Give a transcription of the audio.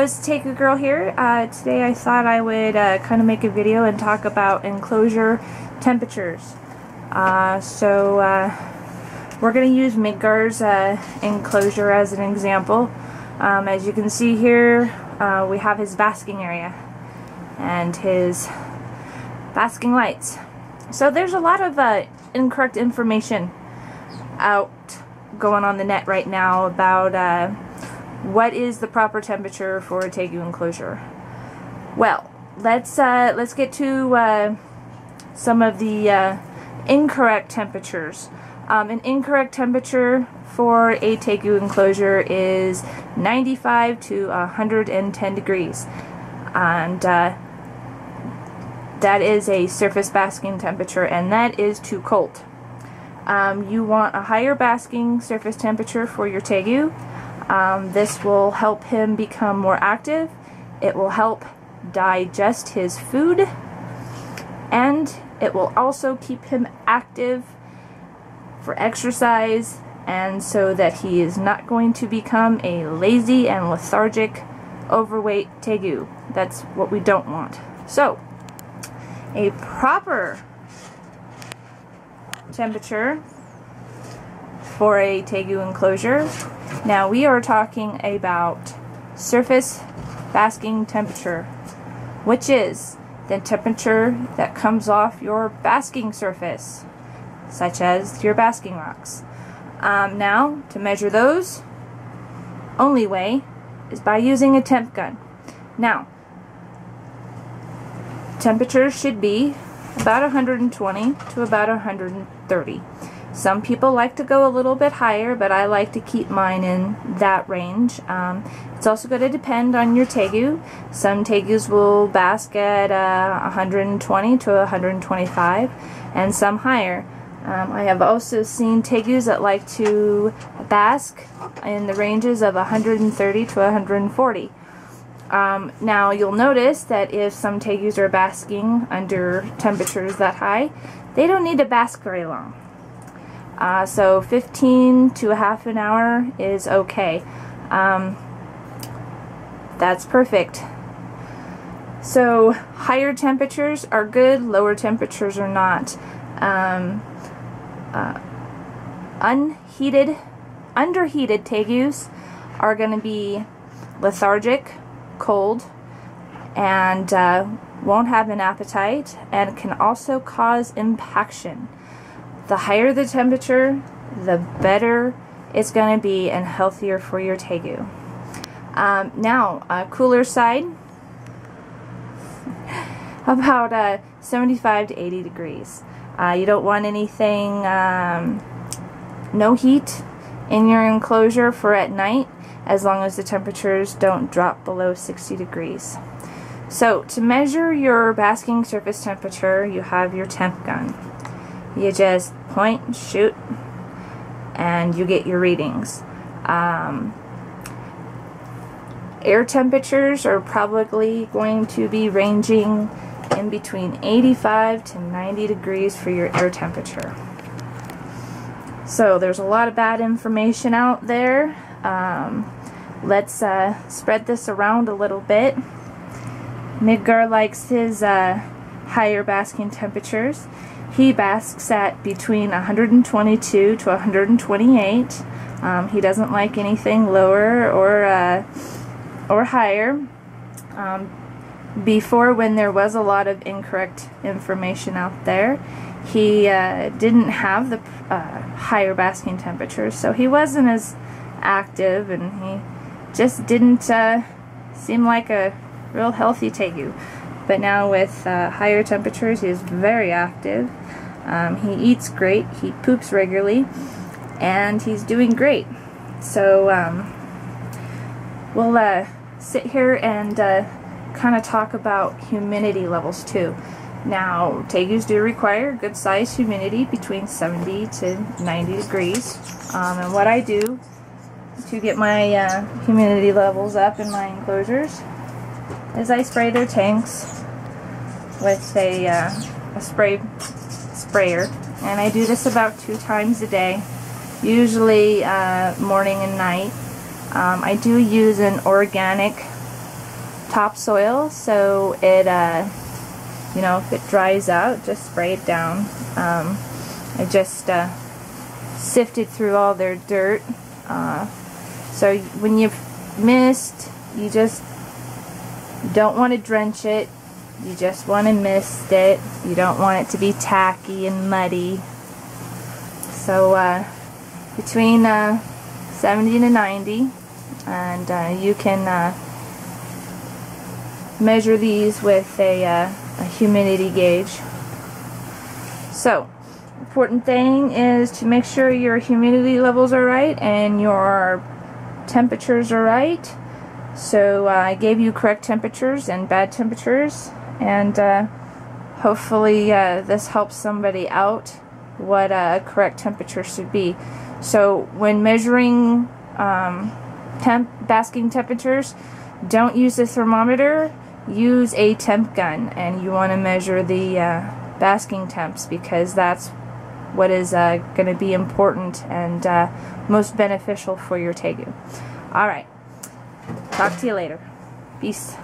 it's Tegu Girl here. Today I thought I would kind of make a video and talk about enclosure temperatures. We're going to use Midgar's enclosure as an example. As you can see here, we have his basking area and his basking lights. So there's a lot of incorrect information out going on the net right now about what is the proper temperature for a Tegu enclosure. Well, let's get to some of the incorrect temperatures. An incorrect temperature for a Tegu enclosure is 95 to 110 degrees, and that is a surface basking temperature, and that is too cold. You want a higher basking surface temperature for your Tegu. This will help him become more active. It will help digest his food, and it will also keep him active for exercise, and so that he is not going to become a lazy and lethargic, overweight Tegu. That's what we don't want. So, a proper temperature for a Tegu enclosure. Now we are talking about surface basking temperature, which is the temperature that comes off your basking surface, such as your basking rocks. Now, to measure those, only way is by using a temp gun. Now, temperatures should be about 120 to about 130. Some people like to go a little bit higher, but I like to keep mine in that range. It's also going to depend on your Tegu. Some Tegus will bask at 120 to 125, and some higher. I have also seen Tegus that like to bask in the ranges of 130 to 140. Now you'll notice that if some Tegus are basking under temperatures that high, they don't need to bask very long. So 15 to a half an hour is okay. That's perfect. So higher temperatures are good, lower temperatures are not. Underheated Tegus are going to be lethargic, cold, and won't have an appetite, and can also cause impaction. The higher the temperature, the better it's going to be and healthier for your Tegu. Now, cooler side, about 75 to 80 degrees. You don't want anything, no heat in your enclosure for at night, as long as the temperatures don't drop below 60 degrees. So, to measure your basking surface temperature, you have your temp gun. You just point and shoot, and you get your readings. Air temperatures are probably going to be ranging in between 85 to 90 degrees for your air temperature. So there's a lot of bad information out there. Let's spread this around a little bit. Midgar likes his higher basking temperatures. He basks at between 122 to 128. He doesn't like anything lower or higher. Before, when there was a lot of incorrect information out there, he didn't have the higher basking temperatures, so he wasn't as active, and he just didn't seem like a real healthy Tegu. But now with higher temperatures, he is very active. He eats great, he poops regularly, and he's doing great. So we'll sit here and kind of talk about humidity levels too. Now, Tegus do require good size humidity between 70 to 90 degrees. And what I do to get my humidity levels up in my enclosures is I spray their tanks with a sprayer, and I do this about 2 times a day, usually morning and night. I do use an organic topsoil, so it you know, if it dries out, just spray it down. I just sifted through all their dirt, so when you've mist, you just don't want to drench it, you just want to mist it. You don't want it to be tacky and muddy. So between 70 to 90, and you can measure these with a humidity gauge. So, important thing is to make sure your humidity levels are right and your temperatures are right. So I gave you correct temperatures and bad temperatures, and hopefully this helps somebody out what correct temperature should be. So when measuring basking temperatures, don't use a thermometer, use a temp gun, and you want to measure the basking temps, because that's what is going to be important and most beneficial for your tegu. Alright, talk to you later. Peace.